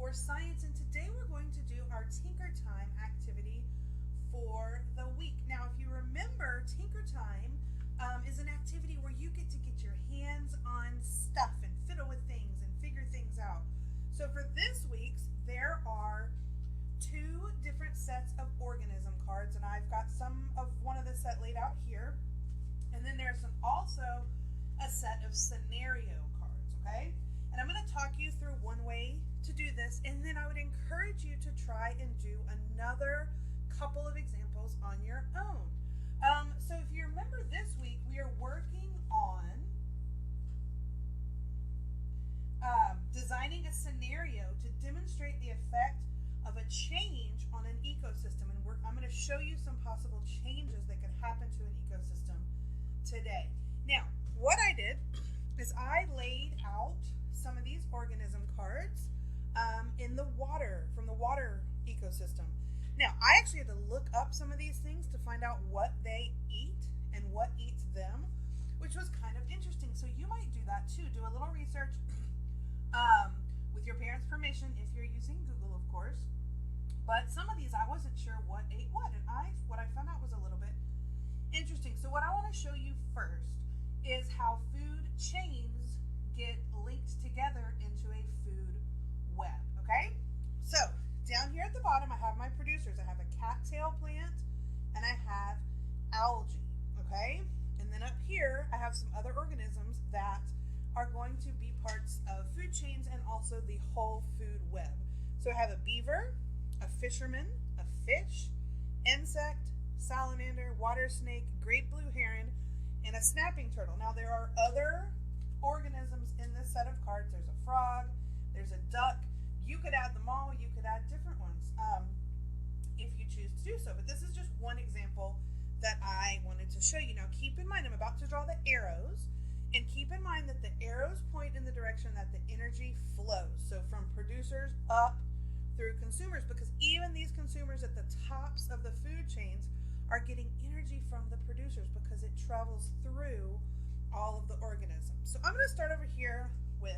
for Science, and today we're going to do our Tinker Time activity for the week. Now, if you remember, Tinker Time is an activity where you get to get your hands on stuff and fiddle with things and figure things out. So for this week's, there are two different sets of organism cards, and I've got some of one of the set laid out here. And then there's also a set of scenario cards, okay? And I'm going to talk you through one way to do this, and then I would encourage you to try and do another couple of examples on your own. So if you remember this week, we are working on designing a scenario to demonstrate the effect of a change on an ecosystem. And I'm going to show you some possible changes that could happen to an ecosystem today. Now, what I did is I laid out some of these organism cards in the water, from the water ecosystem. Now, I actually had to look up some of these things to find out what they eat and what eats them, which was kind of interesting. So you might do that too. Do a little research with your parents' permission if you're using Google, of course. But some of these I wasn't sure what ate what, and what I found out was a little bit interesting. So what I want to show you first is how food chains get linked together into a food web, okay? So down here at the bottom, I have my producers. I have a cattail plant and I have algae, okay? And then up here, I have some other organisms that are going to be parts of food chains and also the whole food web. So I have a beaver, a fisherman, a fish, insect, salamander, water snake, great blue heron, and a snapping turtle. Now there are other organisms in this set of cards. There's a frog, there's a duck. You could add them all, you could add different ones if you choose to do so. But this is just one example that I wanted to show you. Now keep in mind, I'm about to draw the arrows, and keep in mind that the arrows point in the direction that the energy flows. So from producers up through consumers, because even these consumers at the tops of the food chains are getting energy from the producers because it travels through all of the organisms. So I'm going to start over here with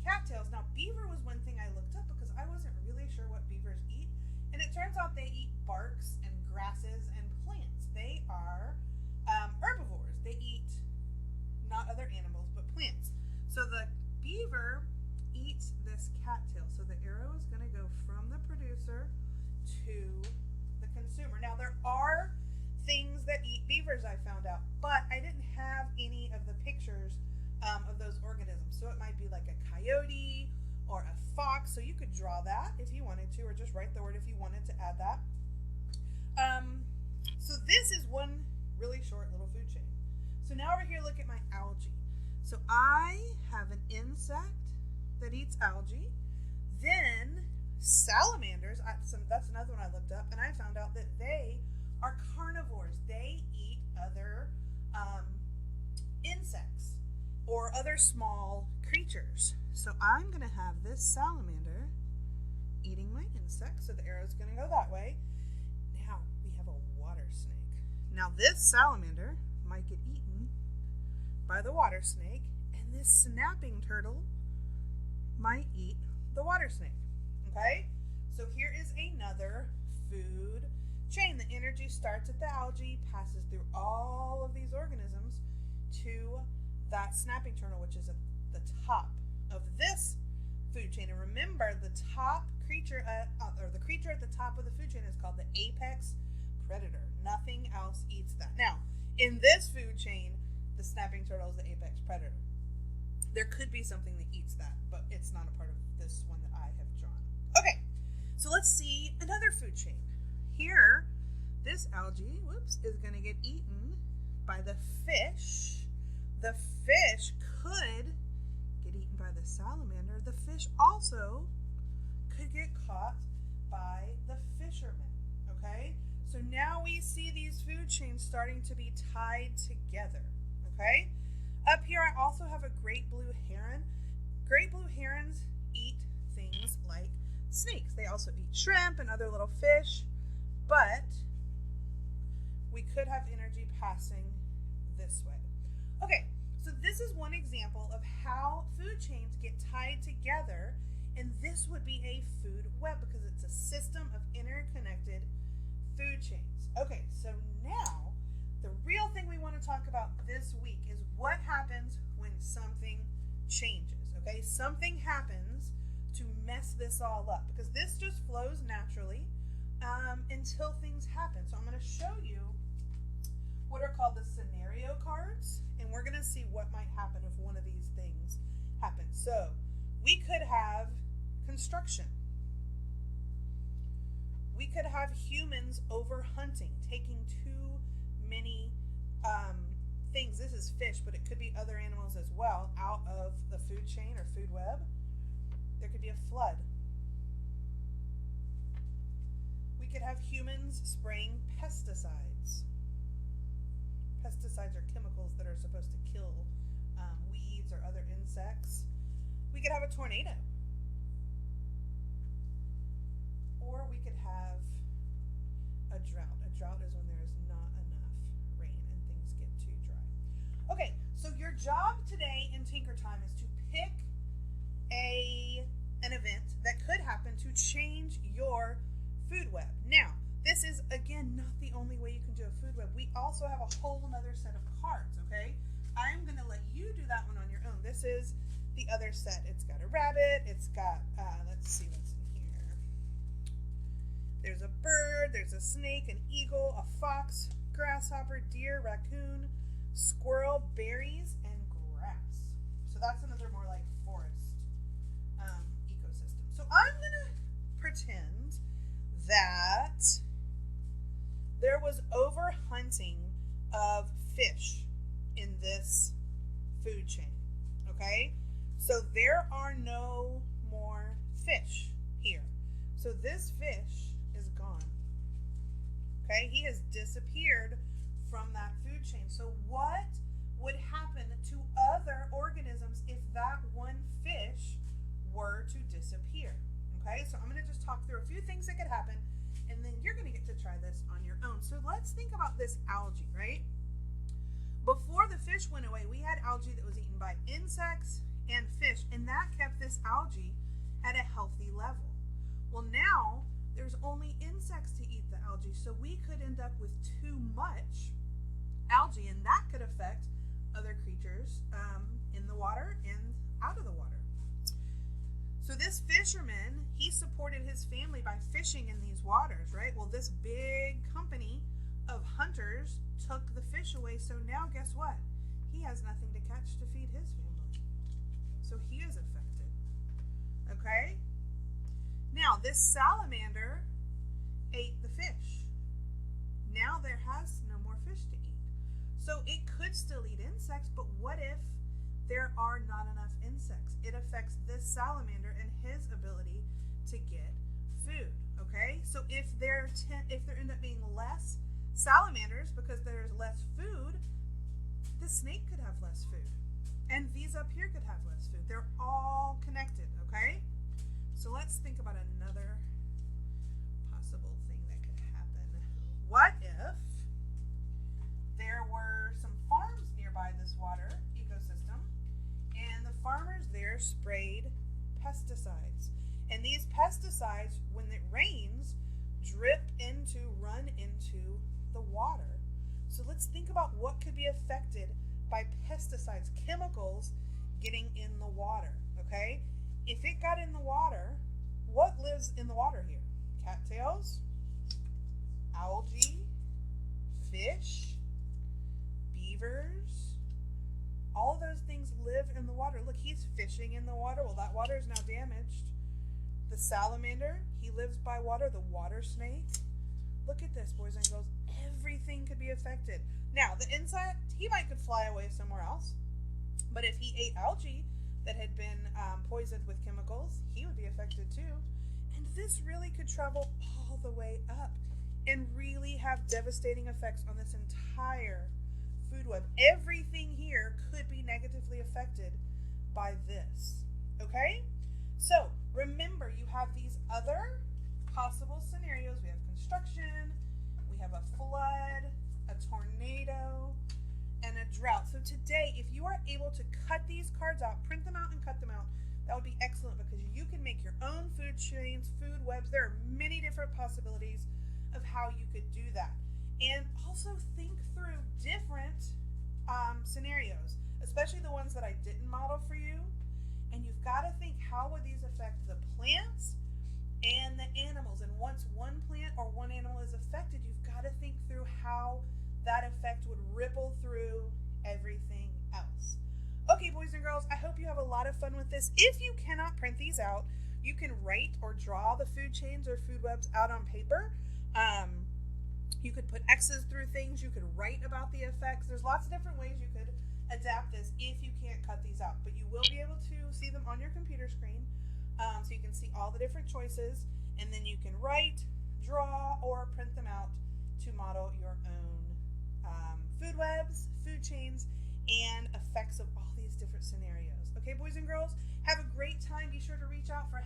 cattails. Now, beaver was one thing I looked up because I wasn't really sure what beavers eat, and it turns out they eat barks and grasses and plants. They are herbivores. They eat not other animals, but plants. So the beaver eats this cattail. So the arrow is going to go from the producer to the consumer. Now, there are things that eat beavers, I found out, but I didn't have any of the pictures of those organisms. So it might be like a coyote or a fox. So you could draw that if you wanted to, or just write the word if you wanted to add that. So this is one really short little food chain. So now over here, look at my algae. So I have an insect that eats algae. Then salamanders, that's another one I looked up, and I found out that they are carnivores. They eat other insects or other small creatures. So I'm going to have this salamander eating my insect. So the arrow is going to go that way. Now we have a water snake. Now this salamander might get eaten by the water snake, and this snapping turtle might eat the water snake. Okay? So here is another food chain. The energy starts at the algae, passes through all of these organisms to that snapping turtle, which is at the top of this food chain. And remember, the top creature, or the creature at the top of the food chain is called the apex predator. Nothing else eats that. Now, in this food chain, the snapping turtle is the apex predator. There could be something that eats that, but it's not a part of this one that I have drawn. Okay, so let's see another food chain. Here, this algae, is going to get eaten by the fish. The fish could get eaten by the salamander. The fish also could get caught by the fisherman, okay? So now we see these food chains starting to be tied together, okay? Up here, I also have a great blue heron. Great blue herons eat things like snakes. They also eat shrimp and other little fish, but we could have energy passing this way. Okay, so this is one example of how food chains get tied together And this would be a food web because it's a system of interconnected food chains. Okay, so now the real thing we want to talk about this week is what happens when something changes. Okay, something happens to mess this all up because this just flows naturally until things happen. So I'm going to show you what are called the scenario cards, and we're going to see what might happen if one of these things happens. So we could have construction. We could have humans over hunting, taking too many things. This is fish, but it could be other animals as well out of the food chain or food web. There could be a flood. We could have humans spraying pesticides. Pesticides are chemicals that are supposed to kill weeds or other insects. We could have a tornado. Or we could have a drought. A drought is when there is not enough rain and things get too dry. Okay, so your job today in Tinker Time is to pick an event that could happen to change your food web. Now, this is, again, not the only way you can do a food web. We also have a whole other set of cards, okay? I'm going to let you do that one on your own. This is the other set. It's got a rabbit. It's got, let's see what's in here. There's a bird. There's a snake, an eagle, a fox, grasshopper, deer, raccoon, squirrel, berries, and grass. So that's another more like forest ecosystem. So I'm going to pretend that there was overhunting of fish in this food chain, okay? So there are no more fish here. So this fish is gone, okay? He has disappeared from that food chain. So what would happen to other organisms if that one fish were to disappear? Okay, so I'm going to just talk through a few things that could happen, and then you're going to get to try this on your own. So let's think about this algae, right? Before the fish went away, we had algae that was eaten by insects and fish, and that kept this algae at a healthy level. Well, now there's only insects to eat the algae, so we could end up with too much algae, and that could affect other creatures in the water and out of the water. So this fisherman, he supported his family by fishing in these waters, right? Well, this big company of hunters took the fish away, so now guess what? He has nothing to catch to feed his family. So he is affected, okay? Now, this salamander ate the fish. Now there has no more fish to eat. So it could still eat insects, but what if there are not enough insects? It affects this salamander and his ability to get food, okay? So if there end up being less salamanders because there's less food, the snake could have less food. And these up here could have less food. They're all connected, okay? So let's think about another possible thing that could happen. What if there were some farms nearby this water ecosystem, and the farmers there sprayed pesticides? And these pesticides, when it rains, run into the water. So let's think about what could be affected by pesticides, chemicals getting in the water, okay? If it got in the water, what lives in the water here? Cattails, algae, fish, beavers. All of those things live in the water. Look, he's fishing in the water. Well, that water is now damaged. The salamander, he lives by water. The water snake. Look at this, boys and girls. Everything could be affected. Now, the insect, he could fly away somewhere else. But if he ate algae that had been poisoned with chemicals, he would be affected too. And this really could travel all the way up and really have devastating effects on this entire food web. Everything here could be negatively affected by this. Okay? So, remember, you have these other possible scenarios. We have construction, we have a flood, a tornado, and a drought. So today, if you are able to cut these cards out, print them out and cut them out, that would be excellent because because you can make your own food chains, food webs. There are many different possibilities of how you could do that. And also think through different scenarios, especially the ones that I didn't model for you. And you've got to think, how would these affect the plants and the animals? And once one plant or one animal is affected, you've got to think through how that effect would ripple through everything else. Okay, boys and girls, I hope you have a lot of fun with this. If you cannot print these out, you can write or draw the food chains or food webs out on paper. You could put X's through things. You could write about the effects. There's lots of different ways you could adapt this if you can't cut these out. But you will be able to see them on your computer screen. So you can see all the different choices. And then you can write, draw, or print them out to model your own food webs, food chains, and effects of all these different scenarios. Okay, boys and girls, have a great time. Be sure to reach out for